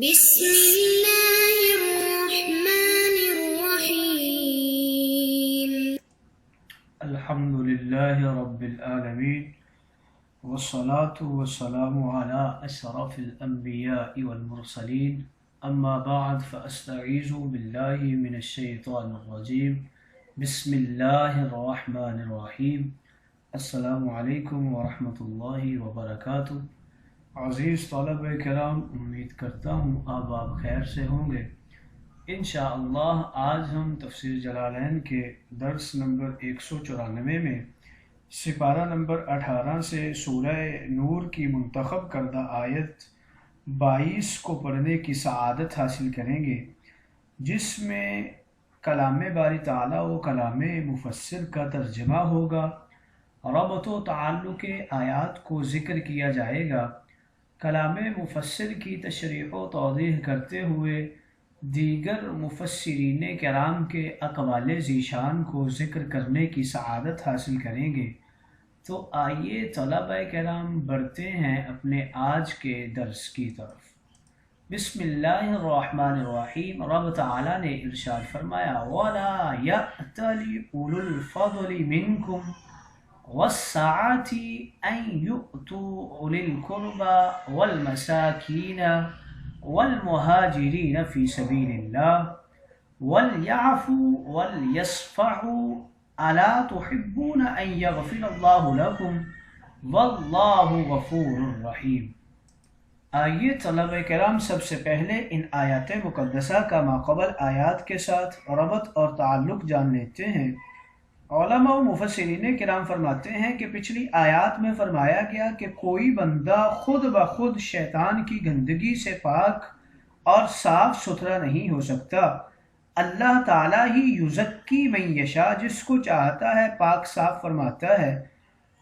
بسم اللہ الرحمن الرحیم الحمد للہ رب العالمین والصلاة والسلام علی اشرف الانبیاء والمرسلین اما بعد فاستعیذ باللہ من الشیطان الرجیم بسم اللہ الرحمن الرحیم السلام علیکم ورحمۃ اللہ وبرکاتہ۔ عزیز طلبہ کرام، امید کرتا ہوں آپ خیر سے ہوں گے۔ انشاءاللہ آج ہم تفسیر جلالین کے درس نمبر 194 میں سپارہ نمبر 18 سے سورہ نور کی منتخب کردہ آیت 22 کو پڑھنے کی سعادت حاصل کریں گے، جس میں کلام باری تعالیٰ و کلام مفسر کا ترجمہ ہوگا، ربط و تعلق آیات کو ذکر کیا جائے گا، کلام مفسر کی تشریح و توضیح کرتے ہوئے دیگر مفسرین کرام کے اقوال ذیشان کو ذکر کرنے کی سعادت حاصل کریں گے۔ تو آئیے طلبہ کرام بڑھتے ہیں اپنے آج کے درس کی طرف۔ بسم اللہ الرحمن الرحیم۔ رب تعالیٰ نے ارشاد فرمایا وَلَا يَأْتَلِ أُولُو الْفَضْلِ مِنْكُمْ وَالسَّعَةِ أَنْ يُؤْتُوا أُولِي الْقُرْبَى وَالْمَسَاكِينَ وَالْمُهَاجِرِينَ فِي سَبِيلِ اللَّهِ وَلْيَعْفُوا وَلْيَصْفَحُوا أَلَا تُحِبُّونَ أَنْ يَغْفِرَ اللَّهُ لَكُمْ وَاللَّهُ غَفُورٌ رَحِيمٌ۔ آئیے طلبہ کرام سب سے پہلے ان آیات مقدسہ کا ماقبل آیات کے ساتھ ربط اور تعلق جان لیتے ہیں۔ علماء و مفسرین کرام فرماتے ہیں کہ پچھلی آیات میں فرمایا گیا کہ کوئی بندہ خود بخود شیطان کی گندگی سے پاک اور صاف ستھرا نہیں ہو سکتا۔ اللہ تعالیٰ ہی یزکی من یشاء، جس کو چاہتا ہے پاک صاف فرماتا ہے۔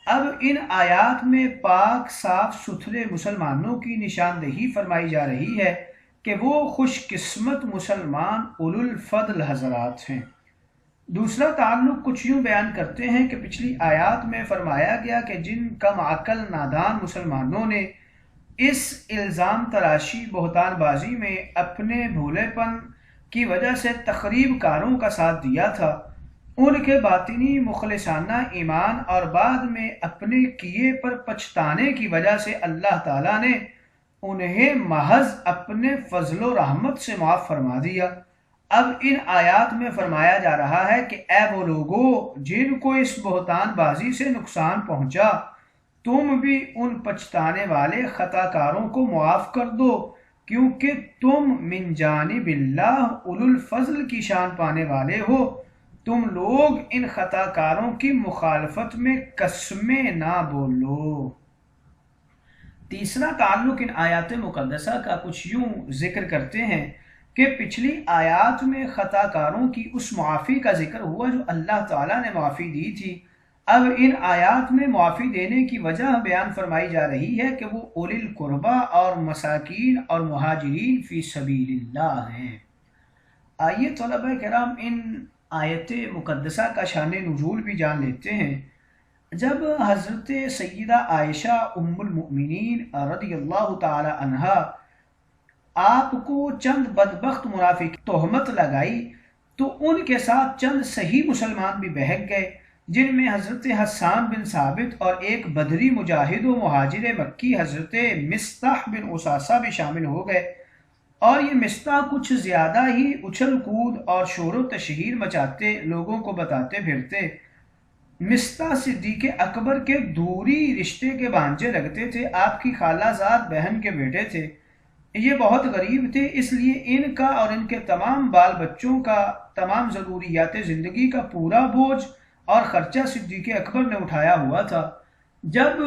اب ان آیات میں پاک صاف ستھرے مسلمانوں کی نشاندہی فرمائی جا رہی ہے کہ وہ خوش قسمت مسلمان اولو الفضل حضرات ہیں۔ دوسرا تعلق کچھ یوں بیان کرتے ہیں کہ پچھلی آیات میں فرمایا گیا کہ جن کم عقل نادان مسلمانوں نے اس الزام تراشی بہتان بازی میں اپنے بھولے پن کی وجہ سے تخریب کاروں کا ساتھ دیا تھا، ان کے باطنی مخلصانہ ایمان اور بعد میں اپنے کیے پر پچھتانے کی وجہ سے اللہ تعالیٰ نے انہیں محض اپنے فضل و رحمت سے معاف فرما دیا۔ اب ان آیات میں فرمایا جا رہا ہے کہ اے وہ لوگو جن کو اس بہتان بازی سے نقصان پہنچا، تم بھی ان پچھتانے والے خطا کاروں کو معاف کر دو، کیونکہ تم من جانب اللہ اولو الفضل کی شان پانے والے ہو۔ تم لوگ ان خطا کاروں کی مخالفت میں قسمیں نہ بولو۔ تیسرا تعلق ان آیات مقدسہ کا کچھ یوں ذکر کرتے ہیں کہ پچھلی آیات میں خطا کاروں کی اس معافی کا ذکر ہوا جو اللہ تعالیٰ نے معافی دی تھی۔ اب ان آیات میں معافی دینے کی وجہ بیان فرمائی جا رہی ہے کہ وہ اولی القربہ اور مساکین اور مہاجرین فی سبیل اللہ ہیں۔ آئیے طلبہ کرام ان آیت مقدسہ کا شان نزول بھی جان لیتے ہیں۔ جب حضرت سیدہ عائشہ ام المؤمنین رضی اللہ تعالی عنہا آپ کو چند بدبخت منافق تہمت لگائی تو ان کے ساتھ چند صحیح مسلمان بھی بہک گئے، جن میں حضرت حسان بن ثابت اور ایک بدری مجاہد و مہاجر مکی حضرت مصطح بن اساسہ بھی شامل ہو گئے، اور یہ مصطح کچھ زیادہ ہی اچھل کود اور شور و تشہیر مچاتے لوگوں کو بتاتے پھرتے۔ مصطح صدیق اکبر کے دوری رشتے کے بھانجے لگتے تھے، آپ کی خالہ زاد بہن کے بیٹے تھے۔ یہ بہت غریب تھے، اس لیے ان کا اور ان کے تمام بال بچوں کا تمام ضروریات زندگی کا پورا بوجھ اور خرچہ صدیق اکبر نے اٹھایا ہوا تھا۔ جب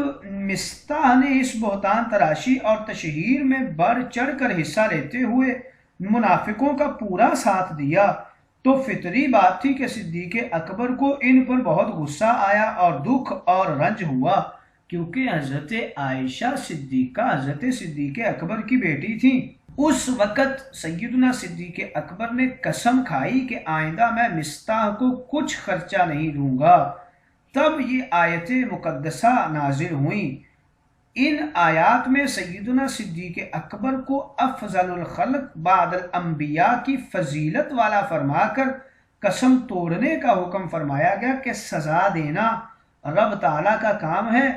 مصطح نے اس بہتان تراشی اور تشہیر میں بڑھ چڑھ کر حصہ لیتے ہوئے منافقوں کا پورا ساتھ دیا تو فطری بات تھی کہ صدیق اکبر کو ان پر بہت غصہ آیا اور دکھ اور رنج ہوا، کیونکہ حضرت عائشہ صدیقہ حضرت صدیق اکبر کی بیٹی تھی۔ اس وقت سیدنا صدیق اکبر نے قسم کھائی کہ آئندہ میں مصطح کو کچھ خرچہ نہیں دوں گا۔ تب یہ آیت مقدسہ نازل ہوئیں ان آیات میں سیدنا صدیق اکبر کو افضل الخلق بعد الانبیاء کی فضیلت والا فرما کر قسم توڑنے کا حکم فرمایا گیا کہ سزا دینا رب تعالیٰ کا کام ہے،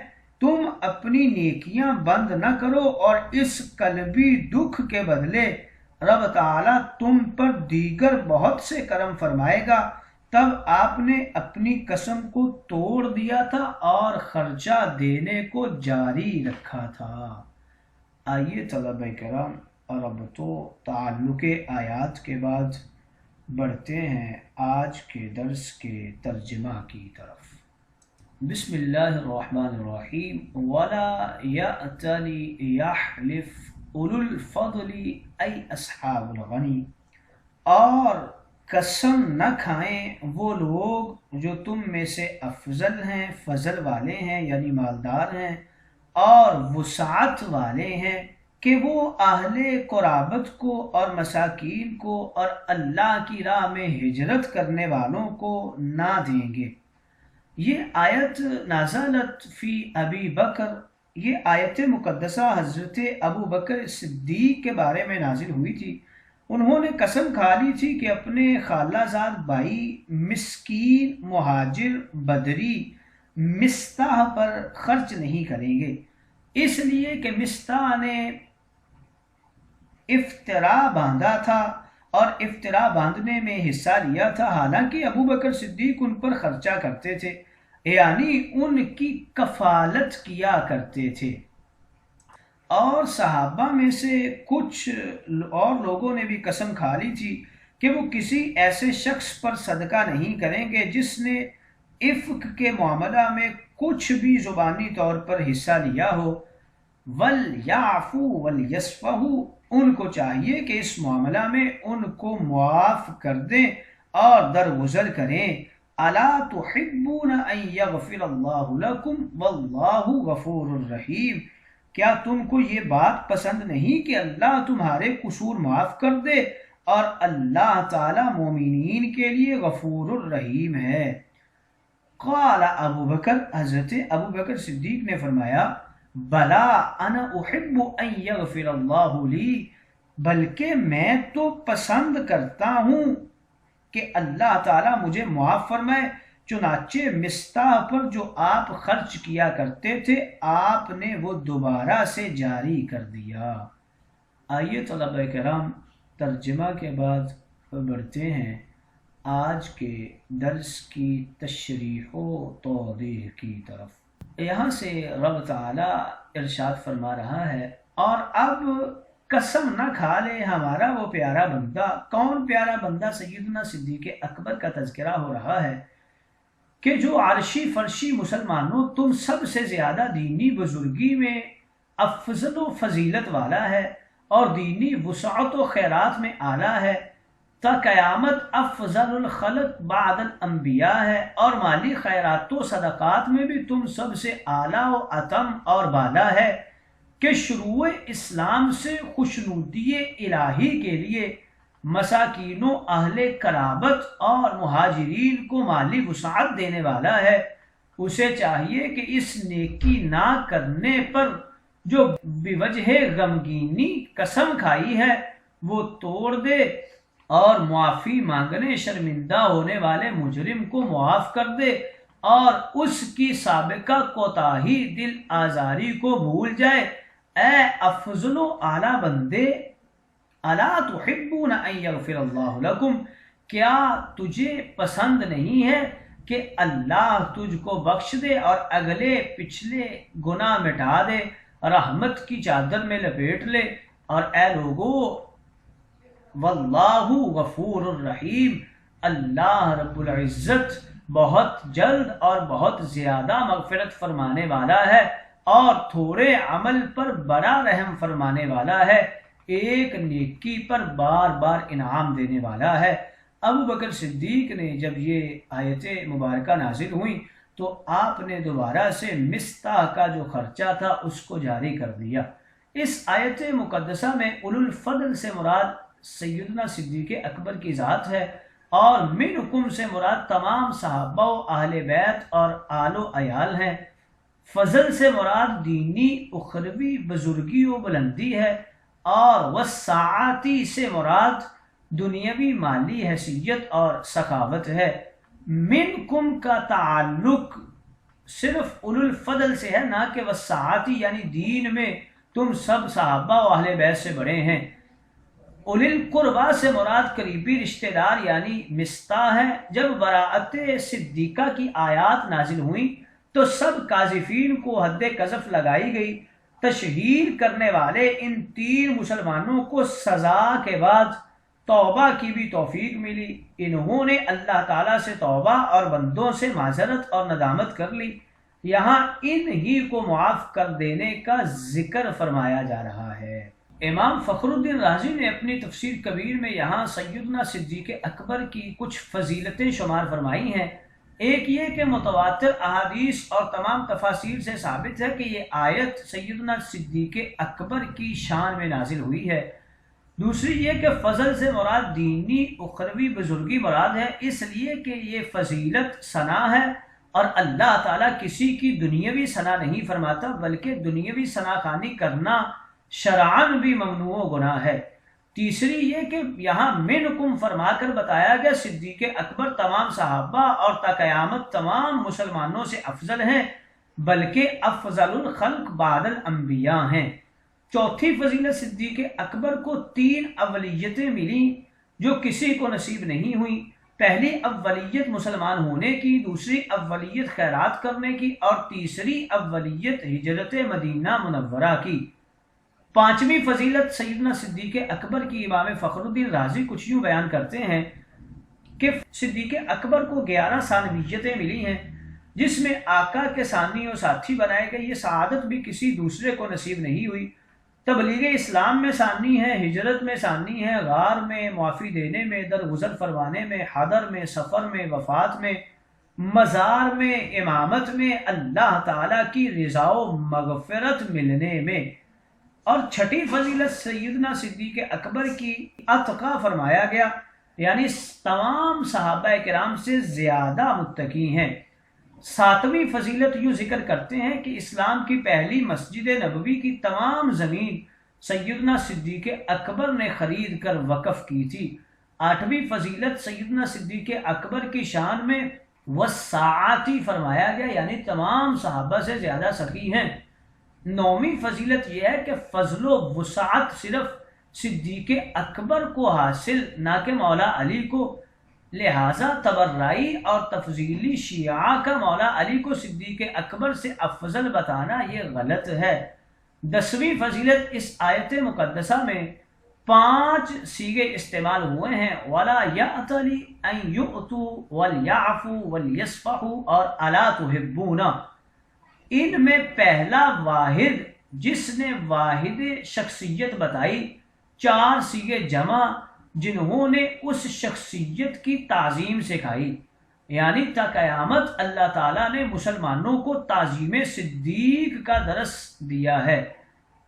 تم اپنی نیکیاں بند نہ کرو اور اس قلبی دکھ کے بدلے رب تعالیٰ تم پر دیگر بہت سے کرم فرمائے گا۔ تب آپ نے اپنی قسم کو توڑ دیا تھا اور خرچہ دینے کو جاری رکھا تھا۔ آئیے طلبہ کرام، اور اب تو تعلق آیات کے بعد بڑھتے ہیں آج کے درس کے ترجمہ کی طرف۔ بسم اللہ الرحمن الرحیم۔ وَلَا يَأْتَلِ يَحْلِفْ اولو الفضل ای اصحاب الغنی، اور قسم نہ کھائیں وہ لوگ جو تم میں سے افضل ہیں، فضل والے ہیں یعنی مالدار ہیں اور وسعت والے ہیں، کہ وہ اہل قرابت کو اور مساکین کو اور اللہ کی راہ میں ہجرت کرنے والوں کو نہ دیں گے۔ یہ آیت نازلت فی ابی بکر، یہ آیت مقدسہ حضرت ابو بکر صدیق کے بارے میں نازل ہوئی تھی۔ انہوں نے قسم کھا لی تھی کہ اپنے خالہ زاد بھائی مسکین مہاجر بدری مستح پر خرچ نہیں کریں گے، اس لیے کہ مستح نے افطرا باندھا تھا اور افطرا باندھنے میں حصہ لیا تھا، حالانکہ ابو بکر صدیق ان پر خرچہ کرتے تھے، یعنی ان کی کفالت کیا کرتے تھے۔ اور صحابہ میں سے کچھ اور لوگوں نے بھی قسم کھا لی تھی کہ وہ کسی ایسے شخص پر صدقہ نہیں کریں گے جس نے افک کے معاملہ میں کچھ بھی زبانی طور پر حصہ لیا ہو۔ وَلْيَعْفُوا وَلْيَصْفَحُوا، ان کو چاہیے کہ اس معاملہ میں ان کو معاف کر دیں اور درگزر کریں۔ أَلَا تُحِبُّونَ أَن يَغْفِرَ اللَّهُ لَكُمْ وَاللَّهُ غَفُورٌ رَحِيمٌ، کیا تم کو یہ بات پسند نہیں کہ اللہ تمہارے قصور معاف کر دے اور اللہ تعالی مومنین کے لیے غفور الرحیم ہے۔ قال ابو بکر، حضرت ابو بکر صدیق نے فرمایا، بلا انا احب ان یغفر اللہ لی، بلکہ میں تو پسند کرتا ہوں کہ اللہ تعالی مجھے معاف فرمائے۔ چنانچہ مستح پر جو آپ خرچ کیا کرتے تھے آپ نے وہ دوبارہ سے جاری کر دیا۔ آئیے طلبہ کرام، ترجمہ کے بعد بڑھتے ہیں آج کے درس کی تشریح و توضیح کی طرف۔ یہاں سے رب تعالی ارشاد فرما رہا ہے، اور اب قسم نہ کھا لے ہمارا وہ پیارا بندہ۔ کون پیارا بندہ؟ سیدنا صدیق اکبر کا تذکرہ ہو رہا ہے کہ جو عرشی فرشی مسلمانوں تم سب سے زیادہ دینی بزرگی میں افضل و فضیلت والا ہے اور دینی وسعت و خیرات میں اعلیٰ ہے، تا قیامت افضل الخلق بعد الانبیاء ہے، اور مالی خیرات و صدقات میں بھی تم سب سے اعلیٰ و اتم اور بالا ہے، کہ شروع اسلام سے خوشنودی الہی کے لیے مساکینوں، اہل قرابت اور مہاجرین کو مالی وسعت دینے والا ہے۔ اسے چاہیے کہ اس نیکی نہ کرنے پر جو بوجہ غمگینی قسم کھائی ہے وہ توڑ دے اور معافی مانگنے شرمندہ ہونے والے مجرم کو معاف کر دے اور اس کی سابقہ کوتاہی دل آزاری کو بھول جائے۔ اے افضل و اعلیٰ بندے، الا تحبون ان یغفر اللہ لکم، کیا تجھے پسند نہیں ہے کہ اللہ تجھ کو بخش دے اور اگلے پچھلے گناہ مٹا دے، رحمت کی چادر میں لپیٹ لے؟ اور اے لوگو، واللہ غفور الرحیم، اللہ رب العزت بہت جلد اور بہت زیادہ مغفرت فرمانے والا ہے اور تھوڑے عمل پر بڑا رحم فرمانے والا ہے، ایک نیکی پر بار بار انعام دینے والا ہے۔ ابو بکر صدیق نے جب یہ آیت مبارکہ نازل ہوئیں تو آپ نے دوبارہ سے مستح کا جو خرچہ تھا اس کو جاری کر دیا۔ اس آیت مقدسہ میں اولو الفضل سے مراد سیدنا صدیق اکبر کی ذات ہے، اور منکم سے مراد تمام صحابہ و اہل بیت اور آل و عیال ہیں۔ فضل سے مراد دینی اخروی بزرگی و بلندی ہے، اور وسعتی سے مراد دنیاوی مالی حیثیت اور سخاوت ہے۔ منکم کا تعلق صرف اولو الفضل سے ہے، نہ کہ وسعتی یعنی دین میں تم سب صحابہ و اہل بیت سے بڑے ہیں۔ اولی القربا سے مراد قریبی رشتہ دار یعنی مستح ہے۔ جب براءت صدیقہ کی آیات نازل ہوئیں تو سب قاذفین کو حد قذف لگائی گئی۔ تشہیر کرنے والے ان 3 مسلمانوں کو سزا کے بعد توبہ کی بھی توفیق ملی۔ انہوں نے اللہ تعالیٰ سے توبہ اور بندوں سے معذرت اور ندامت کر لی۔ یہاں ان ہی کو معاف کر دینے کا ذکر فرمایا جا رہا ہے۔ امام فخر الدین رازی نے اپنی تفسیر کبیر میں یہاں سیدنا صدیق اکبر کی کچھ فضیلتیں شمار فرمائی ہیں۔ ایک یہ کہ متواتر احادیث اور تمام تفاسیر سے ثابت ہے کہ یہ آیت سیدنا صدیق اکبر کی شان میں نازل ہوئی ہے۔ دوسری یہ کہ فضل سے مراد دینی اخروی بزرگی مراد ہے، اس لیے کہ یہ فضیلت ثنا ہے، اور اللہ تعالیٰ کسی کی دنیاوی ثنا نہیں فرماتا، بلکہ دنیاوی ثنا خوانی کرنا شرعاً بھی ممنوع و گناہ ہے۔ تیسری یہ کہ یہاں منکم فرما کر بتایا گیا صدیق اکبر تمام صحابہ اور تا قیامت تمام مسلمانوں سے افضل ہیں، بلکہ افضل الخلق بعد الانبیاء ہیں۔ چوتھی فضیلت صدیق اکبر کو 3 اولیتیں ملیں جو کسی کو نصیب نہیں ہوئیں۔ پہلی اولیت مسلمان ہونے کی، دوسری اولیت خیرات کرنے کی، اور تیسری اولیت ہجرت مدینہ منورہ کی۔ 5ویں فضیلت سیدنا صدیق اکبر کی امام فخر الدین رازی کچھ یوں بیان کرتے ہیں کہ صدیق اکبر کو 11 ثانویتیں ملی ہیں، جس میں آقا کے ثانی و ساتھی بنائے گئے۔ یہ سعادت بھی کسی دوسرے کو نصیب نہیں ہوئی۔ تبلیغ اسلام میں ثانی ہے، ہجرت میں ثانی ہے، غار میں، معافی دینے میں، درگزر فرمانے میں، حضر میں، سفر میں، وفات میں، مزار میں، امامت میں، اللہ تعالیٰ کی رضا و مغفرت ملنے میں۔ اور 6ٹھی فضیلت سیدنا صدیق اکبر کی اتقا فرمایا گیا، یعنی تمام صحابہ کرام سے زیادہ متقی ہیں۔ 7ویں فضیلت یوں ذکر کرتے ہیں کہ اسلام کی پہلی مسجد نبوی کی تمام زمین سیدنا صدیق اکبر نے خرید کر وقف کی تھی۔ 8ویں فضیلت سیدنا صدیق اکبر کی شان میں وسعتی فرمایا گیا، یعنی تمام صحابہ سے زیادہ سخی ہیں۔ 9ویں فضیلت یہ ہے کہ فضل و وسعت صرف صدیق اکبر کو حاصل، نہ کہ مولا علی کو، لہٰذا تبرعی اور تفضیلی شیعہ کا مولا علی کو صدیق اکبر سے افضل بتانا یہ غلط ہے۔ 10ویں فضیلت اس آیت مقدسہ میں 5 صیغے استعمال ہوئے ہیں، وَلَا يَأْتَلِ أَن يُؤْتُوا وَلْيَعْفُوا وَلْيَصْفَحُوا اور أَلَا تُحِبُّونَ۔ ان میں پہلا واحد جس نے واحد شخصیت بتائی، 4 صیغے جمع جنہوں نے اس شخصیت کی تعظیم سکھائی، یعنی تا قیامت اللہ تعالیٰ نے مسلمانوں کو تعظیم صدیق کا درس دیا ہے۔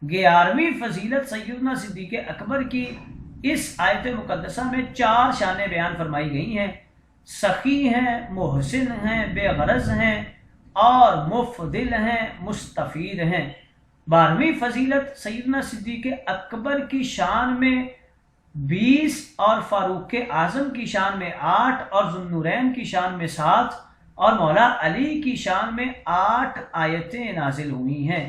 11ویں فضیلت سیدنا صدیق اکبر کی اس آیت مقدسہ میں 4 شانیں بیان فرمائی گئی ہیں، سخی ہیں، محسن ہیں، بے غرض ہیں، اور مفضل ہیں، مستفید ہیں۔ 12ویں فضیلت سیدنا صدیق اکبر کی شان میں 20 اور فاروق اعظم کی شان میں 8 اور ذوالنورین کی شان میں 7 اور مولا علی کی شان میں 8 آیتیں نازل ہوئی ہیں۔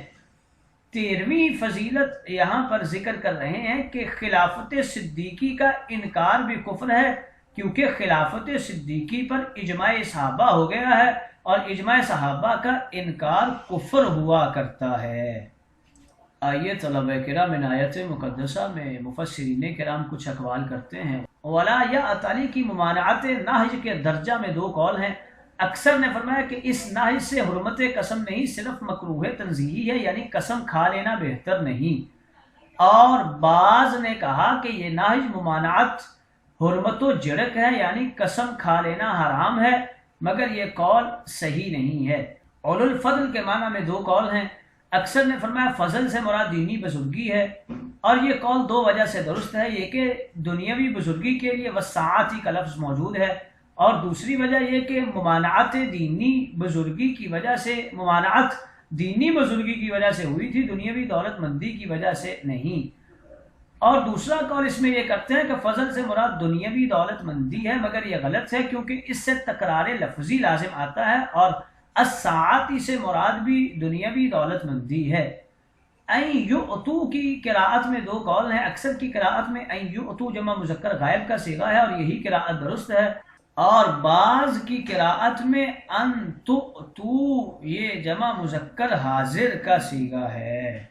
13ویں فضیلت یہاں پر ذکر کر رہے ہیں کہ خلافت صدیقی کا انکار بھی کفر ہے، کیونکہ خلافت صدیقی پر اجماع صحابہ ہو گیا ہے، اور اجماع صحابہ کا انکار کفر ہوا کرتا ہے۔ آئیے طلبہ کرام ان آیت مقدسہ میں مفسرین کرام کچھ اقوال کرتے ہیں۔ ولا یا تعالی کی ممانعت نہج کے درجہ میں 2 قول ہیں۔ اکثر نے فرمایا کہ اس نہج سے حرمت قسم نہیں، صرف مکروہ تنزیہی ہے، یعنی قسم کھا لینا بہتر نہیں، اور بعض نے کہا کہ یہ نہج ممانعت حرمت و جرک ہے، یعنی قسم کھا لینا حرام ہے، مگر یہ قول صحیح نہیں ہے۔ اولو الفضل کے معنی میں 2 قول ہیں۔ اکثر نے فرمایا فضل سے مراد دینی بزرگی ہے، اور یہ قول 2 وجہ سے درست ہے، یہ کہ دنیاوی بزرگی کے لیے وسعتی کا لفظ موجود ہے، اور دوسری وجہ یہ کہ ممانعت دینی بزرگی کی وجہ سے ممانعت دینی بزرگی کی وجہ سے ہوئی تھی، دنیاوی دولت مندی کی وجہ سے نہیں۔ اور دوسرا قول اس میں یہ کرتے ہیں کہ فضل سے مراد دنیاوی دولت مندی ہے، مگر یہ غلط ہے کیونکہ اس سے تکرار لفظی لازم آتا ہے، اور الساعتی سے مراد بھی دنیاوی دولت مندی ہے۔ این یؤتو کی قراءت میں دو قول ہیں، اکثر کی قراءت میں این یؤتو جمع مذکر غائب کا صیغہ ہے اور یہی قراءت درست ہے، اور بعض کی قراءت میں ان تؤتو یہ جمع مذکر حاضر کا صیغہ ہے۔